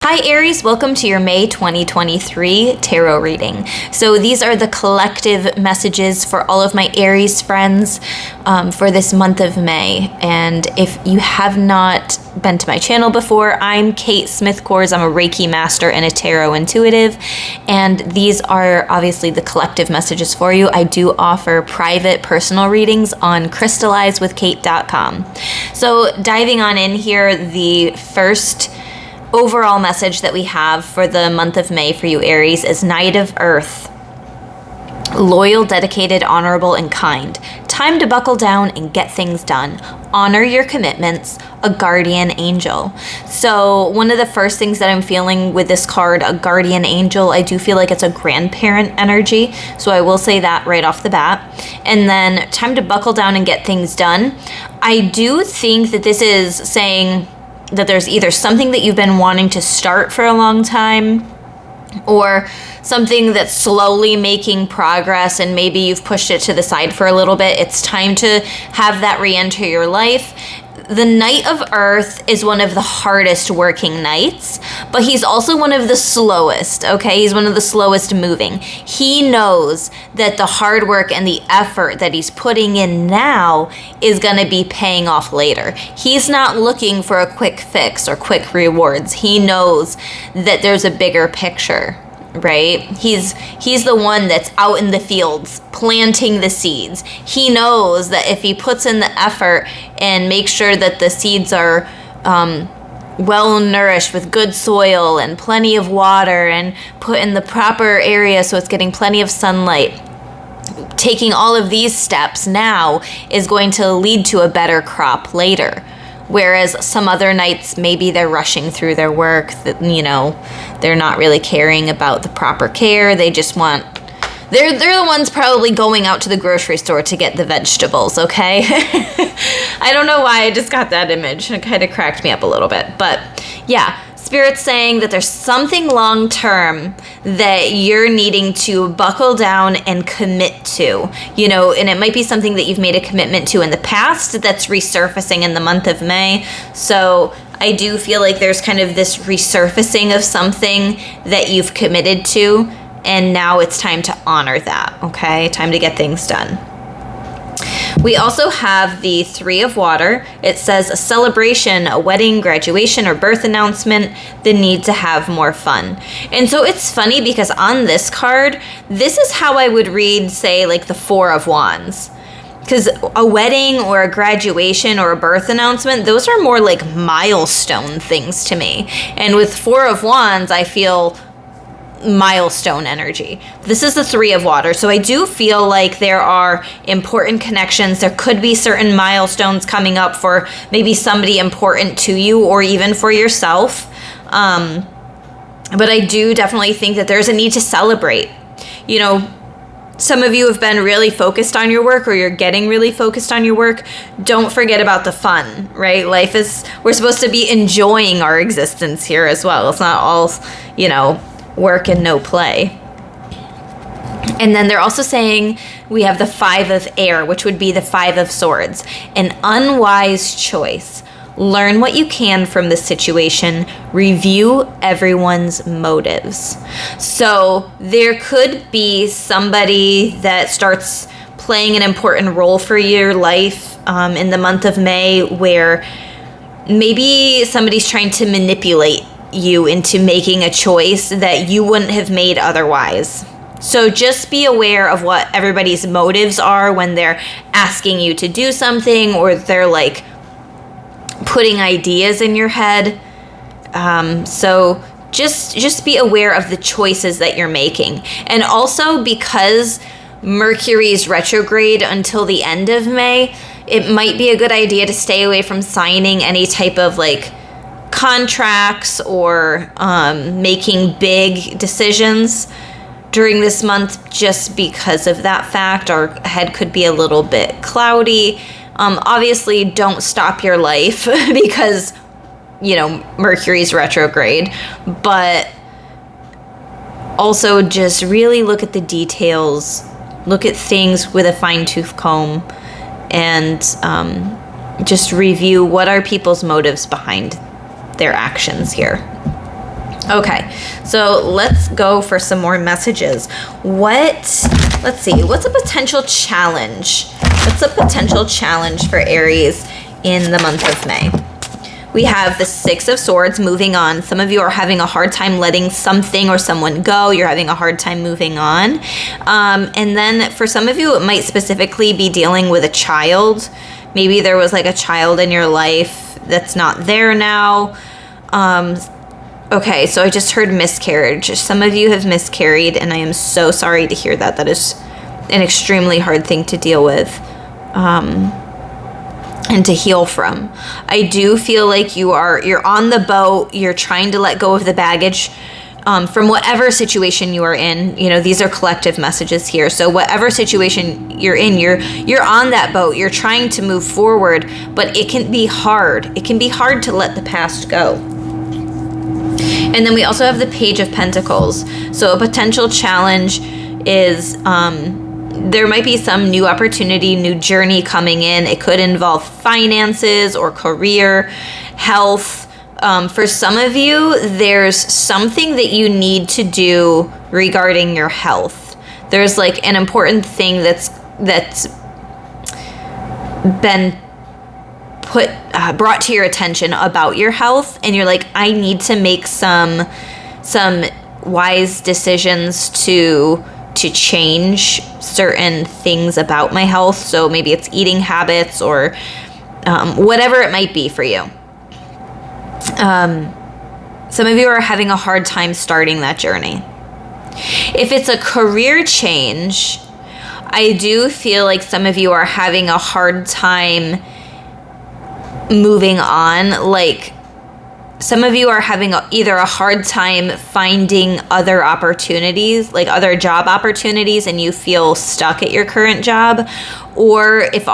Hi Aries, welcome to your May 2023 tarot reading. So these are the collective messages for all of my Aries friends for this month of May. And if you have not been to my channel before, I'm Kate Smith-Kors. I'm a Reiki master and a tarot intuitive. And these are obviously the collective messages for you. I do offer private personal readings on crystallizewithkate.com. So diving on in here, the first overall message that we have for the month of May for you Aries is Knight of Earth. Loyal, dedicated, honorable, and kind. Time to buckle down and get things done. Honor your commitments. A guardian angel. So one of the first things that I'm feeling with this card, a guardian angel, I do feel like it's a grandparent energy. So I will say that right off the bat. And then time to buckle down and get things done. I do think that this is saying that there's either something that you've been wanting to start for a long time or something that's slowly making progress and maybe you've pushed it to the side for a little bit. It's time to have that re-enter your life. The Knight of Earth is one of the hardest working knights, but he's also one of the slowest, okay? He's one of the slowest moving. He knows that the hard work and the effort that he's putting in now is going to be paying off later. He's not looking for a quick fix or quick rewards. He knows that there's a bigger picture, right? He's the one that's out in the fields planting the seeds. He knows that if he puts in the effort and makes sure that the seeds are well nourished with good soil and plenty of water and put in the proper area so it's getting plenty of sunlight, taking all of these steps now is going to lead to a better crop later. Whereas some other nights, maybe they're rushing through their work, that, you know, they're not really caring about the proper care. They just want, they're the ones probably going out to the grocery store to get the vegetables, okay? I don't know why I just got that image. It kind of cracked me up a little bit. But yeah, Spirit's saying that there's something long-term that you're needing to buckle down and commit to, you know, and it might be something that you've made a commitment to in the past that's resurfacing in the month of May. So I do feel like there's kind of this resurfacing of something that you've committed to, and now it's time to honor that, okay? Time to get things done. We also have the Three of Water. It says a celebration, a wedding, graduation, or birth announcement, the need to have more fun. And so it's funny because on this card, this is how I would read, say, like the Four of Wands. Because a wedding or a graduation or a birth announcement, those are more like milestone things to me. And with Four of Wands, I feel milestone energy. This is the Three of Water. So I do feel like there are important connections. There could be certain milestones coming up for maybe somebody important to you or even for yourself. But I do definitely think that there's a need to celebrate. You know, some of you have been really focused on your work or you're getting really focused on your work. Don't forget about the fun, right? Life is, we're supposed to be enjoying our existence here as well. It's not all, you know, work and no play. And then they're also saying we have the Five of Air, which would be the Five of Swords. An unwise choice. Learn what you can from the situation. Review everyone's motives. So there could be somebody that starts playing an important role for your life in the month of May where maybe somebody's trying to manipulate you into making a choice that you wouldn't have made otherwise. So just be aware of what everybody's motives are when they're asking you to do something or they're like putting ideas in your head. So just be aware of the choices that you're making. And also because Mercury's retrograde until the end of May, it might be a good idea to stay away from signing any type of like contracts or making big decisions during this month just because of that fact. Our head could be a little bit cloudy. Obviously, don't stop your life because, you know, Mercury's retrograde, but also just really look at the details, look at things with a fine-tooth comb, and just review what are people's motives behind their actions here. Okay, so let's go for some more messages. Let's see, what's a potential challenge? What's a potential challenge for Aries in the month of May? We have the Six of Swords, moving on. Some of you are having a hard time letting something or someone go. You're having a hard time moving on. And then for some of you, it might specifically be dealing with a child. Maybe there was like a child in your life that's not there now. Okay, so I just heard miscarriage. Some of you have miscarried, and I am so sorry to hear that. That is an extremely hard thing to deal with and to heal from. I do feel like you're on the boat. You're trying to let go of the baggage from whatever situation you are in. You know, these are collective messages here. So whatever situation you're in, you're on that boat. You're trying to move forward, but it can be hard. It can be hard to let the past go. And then we also have the Page of Pentacles. So a potential challenge is there might be some new opportunity, new journey coming in. It could involve finances or career, health. For some of you, there's something that you need to do regarding your health. There's like an important thing that's been brought to your attention about your health, and you're like, I need to make some wise decisions to change certain things about my health. So maybe it's eating habits or whatever it might be for you. Some of you are having a hard time starting that journey. If it's a career change, I do feel like some of you are having a hard time moving on. Like some of you are having either a hard time finding other opportunities, like other job opportunities, and you feel stuck at your current job, or if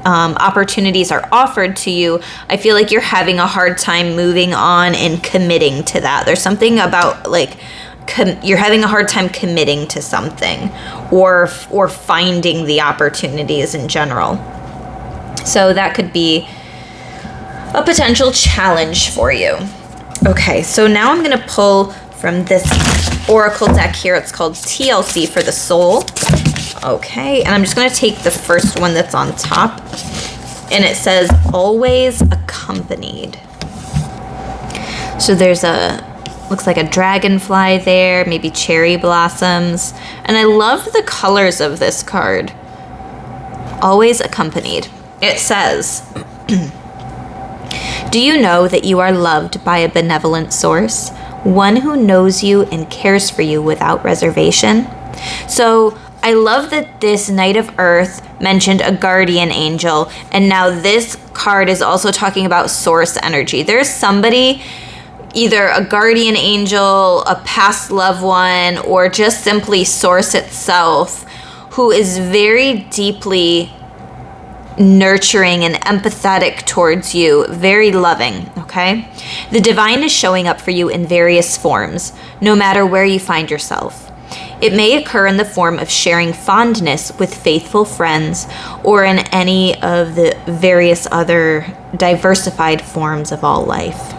opportunities are offered to you, I feel like you're having a hard time moving on and committing to that. There's something about like you're having a hard time committing to something or finding the opportunities in general. So that could be a potential challenge for you. Okay, so now I'm going to pull from this oracle deck here. It's called TLC for the Soul. Okay, and I'm just going to take the first one that's on top. And it says, always accompanied. So there's looks like a dragonfly there, maybe cherry blossoms. And I love the colors of this card. Always accompanied. It says, do you know that you are loved by a benevolent source, one who knows you and cares for you without reservation? So I love that this Knight of Earth mentioned a guardian angel, and now this card is also talking about source energy. There's somebody, either a guardian angel, a past loved one, or just simply source itself, who is very deeply nurturing and empathetic towards you, very loving, okay? The divine is showing up for you in various forms, no matter where you find yourself. It may occur in the form of sharing fondness with faithful friends or in any of the various other diversified forms of all life.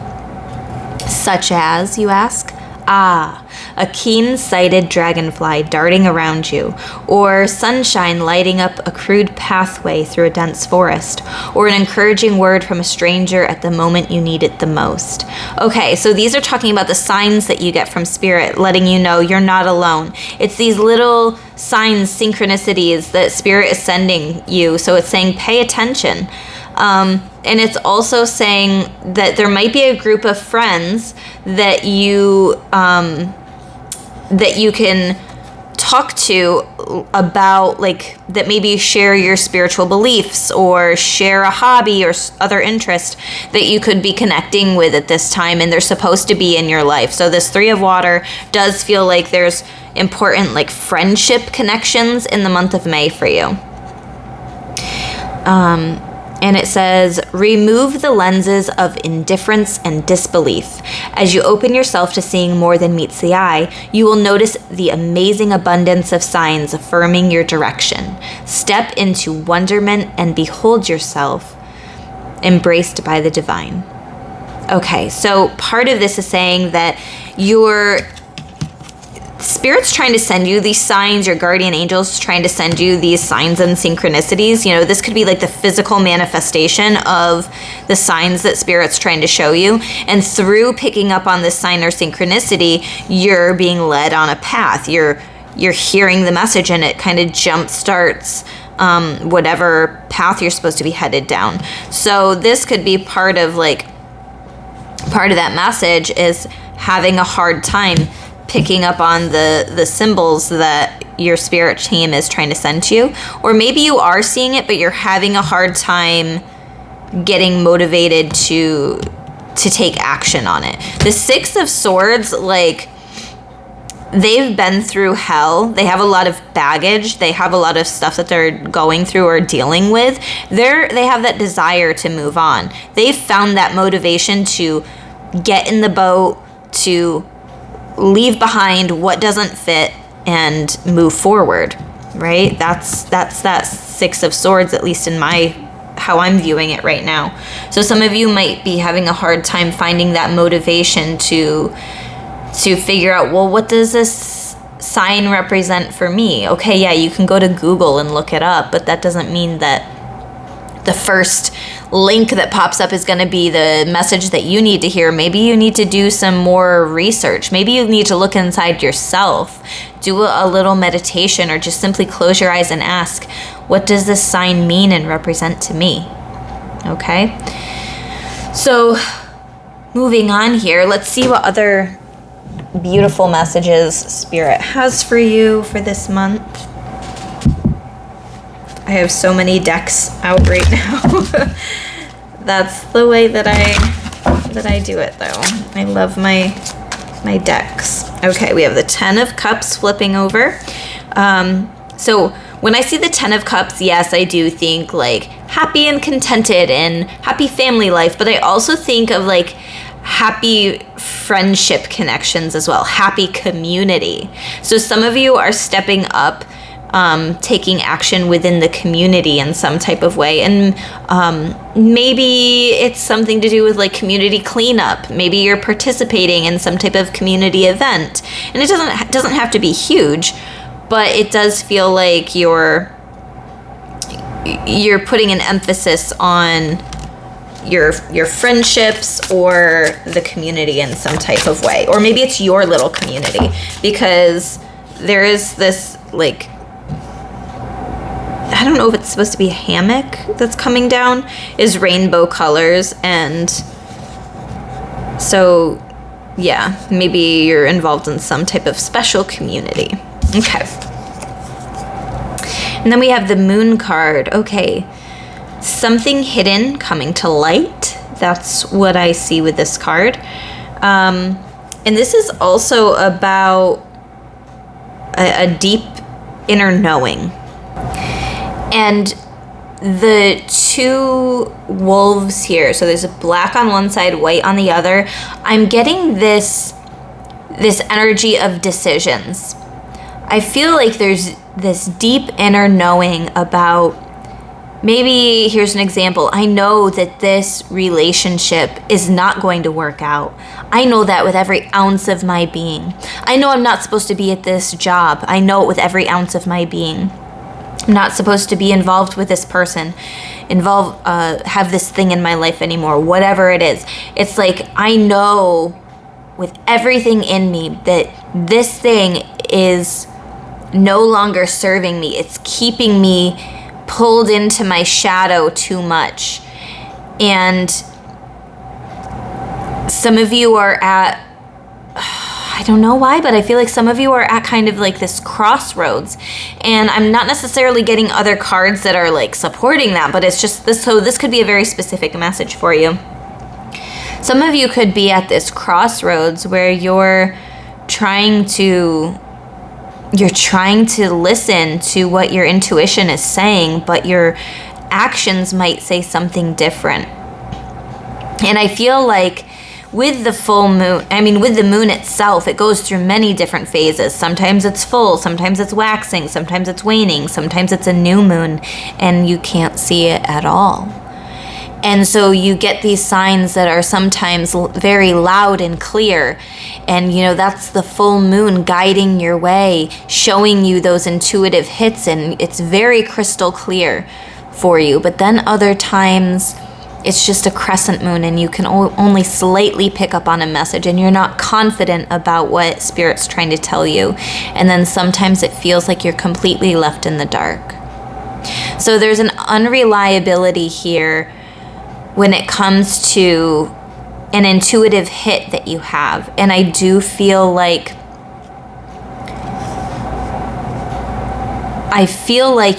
Such as, you ask? A keen-sighted dragonfly darting around you, or sunshine lighting up a crude pathway through a dense forest, or an encouraging word from a stranger at the moment you need it the most. Okay, so these are talking about the signs that you get from Spirit, letting you know you're not alone. It's these little signs, synchronicities that Spirit is sending you, so it's saying pay attention. And it's also saying that there might be a group of friends that you can talk to about, like, that maybe share your spiritual beliefs or share a hobby or other interest that you could be connecting with at this time, and they're supposed to be in your life. So this Three of Water does feel like there's important, like, friendship connections in the month of May for you. And it says, remove the lenses of indifference and disbelief. As you open yourself to seeing more than meets the eye, you will notice the amazing abundance of signs affirming your direction. Step into wonderment and behold yourself embraced by the divine. Okay, so part of this is saying that your Spirit's trying to send you these signs, your guardian angels trying to send you these signs and synchronicities. You know, this could be like the physical manifestation of the signs that Spirit's trying to show you. And through picking up on this sign or synchronicity, you're being led on a path. You're hearing the message, and it kind of jump starts whatever path you're supposed to be headed down. So this could be part of that message is having a hard time picking up on the symbols that your spirit team is trying to send to you. Or maybe you are seeing it, but you're having a hard time getting motivated to take action on it. The Six of Swords, like, they've been through hell. They have a lot of baggage. They have a lot of stuff that they're going through or dealing with. They have that desire to move on. They've found that motivation to get in the boat, to leave behind what doesn't fit and move forward, right? That's that Six of Swords, at least in how I'm viewing it right now. So some of you might be having a hard time finding that motivation to figure out, well, what does this sign represent for me? Okay, yeah, you can go to Google and look it up, but that doesn't mean that the first link that pops up is going to be the message that you need to hear. Maybe you need to do some more research. Maybe you need to look inside yourself, do a little meditation, or just simply close your eyes and ask, what does this sign mean and represent to me? Okay? So, moving on here, let's see what other beautiful messages Spirit has for you for this month. I have so many decks out right now. That's the way that I do it, though. I love my decks. Okay, we have the Ten of Cups flipping over. So when I see the Ten of Cups, yes, I do think like happy and contented and happy family life, but I also think of like happy friendship connections as well, happy community. So some of you are stepping up, taking action within the community in some type of way. And maybe it's something to do with like community cleanup. Maybe you're participating in some type of community event. And it doesn't have to be huge, but it does feel like you're putting an emphasis on your friendships or the community in some type of way. Or maybe it's your little community, because there is this like, I don't know if it's supposed to be a hammock that's coming down, is rainbow colors. And so, yeah, maybe you're involved in some type of special community. Okay. And then we have the Moon card. Okay. Something hidden coming to light. That's what I see with this card. And this is also about a deep inner knowing. And the two wolves here, so there's a black on one side, white on the other. I'm getting this energy of decisions. I feel like there's this deep inner knowing about, maybe here's an example. I know that this relationship is not going to work out. I know that with every ounce of my being. I know I'm not supposed to be at this job. I know it with every ounce of my being. I'm not supposed to be involved with this person, have this thing in my life anymore, whatever it is. It's like, I know with everything in me that this thing is no longer serving me. It's keeping me pulled into my shadow too much. And some of you are at, I don't know why, but I feel like some of you are at kind of like this crossroads. And I'm not necessarily getting other cards that are like supporting that, but it's just this. So this could be a very specific message for you. Some of you could be at this crossroads where you're trying to listen to what your intuition is saying, but your actions might say something different. And I feel like with the full moon, with the moon itself, it goes through many different phases. Sometimes it's full, sometimes it's waxing, sometimes it's waning, sometimes it's a new moon, and you can't see it at all. And so you get these signs that are sometimes very loud and clear. And, that's the full moon guiding your way, showing you those intuitive hits, and it's very crystal clear for you. But then other times it's just a crescent moon and you can only slightly pick up on a message and you're not confident about what Spirit's trying to tell you. And then sometimes it feels like you're completely left in the dark. So there's an unreliability here when it comes to an intuitive hit that you have. And I do feel like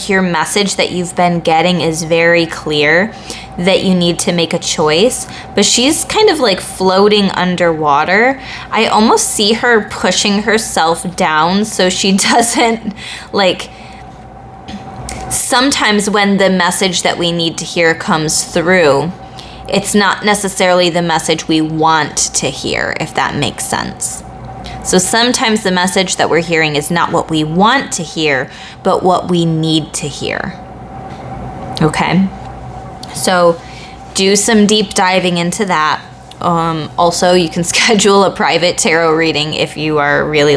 your message that you've been getting is very clear, that you need to make a choice, but she's kind of like floating underwater. I almost see her pushing herself down so she doesn't sometimes when the message that we need to hear comes through, it's not necessarily the message we want to hear, if that makes sense. So sometimes the message that we're hearing is not what we want to hear, but what we need to hear. Okay? So do some deep diving into that. Also, you can schedule a private tarot reading if you are really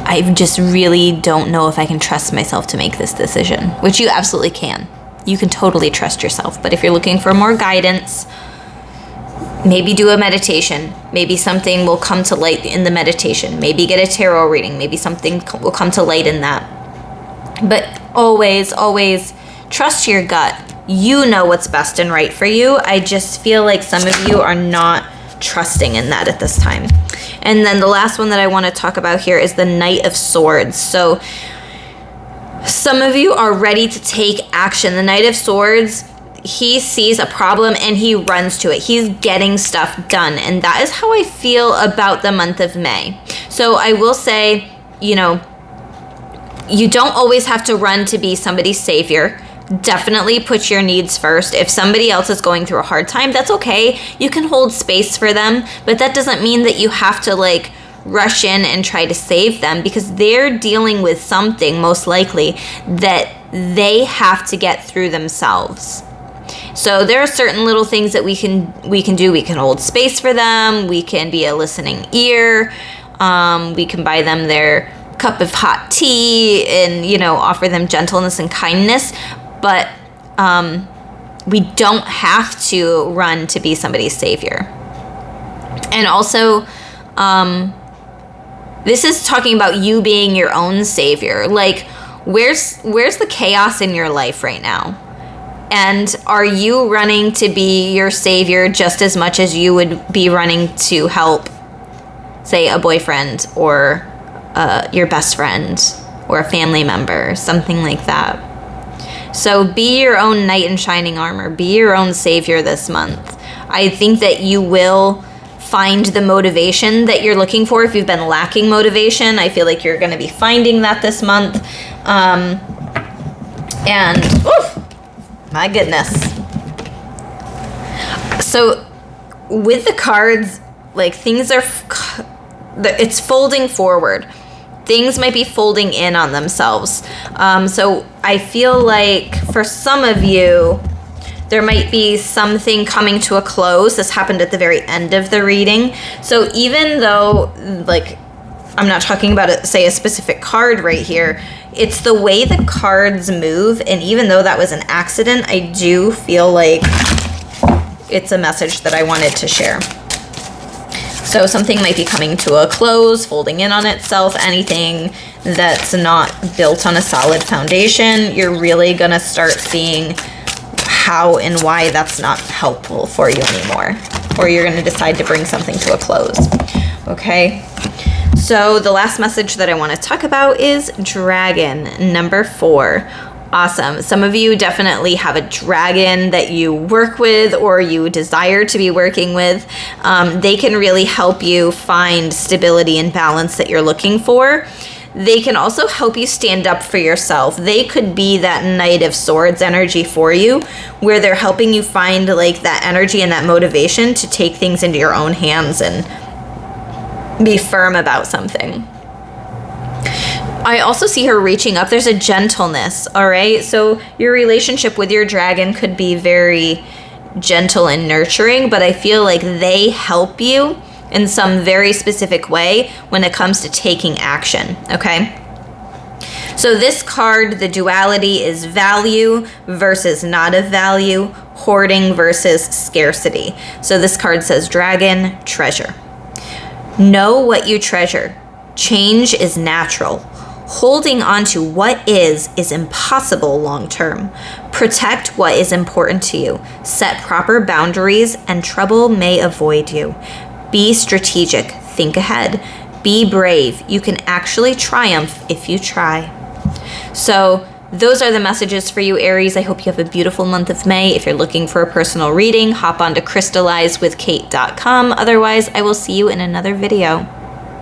I just really don't know if I can trust myself to make this decision, which you absolutely can. You can totally trust yourself. But if you're looking for more guidance, maybe do a meditation. Maybe something will come to light in the meditation. Maybe get a tarot reading. Maybe something will come to light in that. But always, always trust your gut. You know what's best and right for you. I just feel like some of you are not trusting in that at this time. And then the last one that I want to talk about here is the Knight of Swords. So some of you are ready to take action. The Knight of Swords, he sees a problem and he runs to it. He's getting stuff done. And that is how I feel about the month of May. So I will say, you don't always have to run to be somebody's savior. Definitely put your needs first. If somebody else is going through a hard time, that's okay. You can hold space for them, but that doesn't mean that you have to rush in and try to save them, because they're dealing with something most likely that they have to get through themselves. So there are certain little things that we can do. We can hold space for them. We can be a listening ear. We can buy them their cup of hot tea and, offer them gentleness and kindness. But we don't have to run to be somebody's savior. And also, this is talking about you being your own savior. Where's the chaos in your life right now? And are you running to be your savior just as much as you would be running to help, say, a boyfriend or your best friend or a family member, something like that? So be your own knight in shining armor. Be your own savior this month. I think that you will find the motivation that you're looking for. If you've been lacking motivation, I feel like you're going to be finding that this month. And, oof, my goodness. So with the cards, things are, it's folding forward. Things might be folding in on themselves. So I feel like for some of you, there might be something coming to a close. This happened at the very end of the reading. So even though, I'm not talking about, a specific card right here, it's the way the cards move. And even though that was an accident, I do feel like it's a message that I wanted to share. So something might be coming to a close, folding in on itself. Anything that's not built on a solid foundation, you're really going to start seeing how and why that's not helpful for you anymore. Or you're going to decide to bring something to a close. Okay? So the last message that I want to talk about is Dragon, number 4. Awesome. Some of you definitely have a dragon that you work with or you desire to be working with. They can really help you find stability and balance that you're looking for. They can also help you stand up for yourself. They could be that Knight of Swords energy for you, where they're helping you find that energy and that motivation to take things into your own hands and be firm about something. I also see her reaching up. There's a gentleness, all right? So your relationship with your dragon could be very gentle and nurturing, but I feel like they help you in some very specific way when it comes to taking action, okay? So this card, the duality is value versus not of value, hoarding versus scarcity. So this card says dragon, treasure. Know what you treasure. Change is natural. Holding on to what is impossible long term. Protect what is important to you. Set proper boundaries and trouble may avoid you. Be strategic. Think ahead. Be brave. You can actually triumph if you try. So those are the messages for you, Aries. I hope you have a beautiful month of May. If you're looking for a personal reading, hop on to crystallizewithkate.com. Otherwise, I will see you in another video.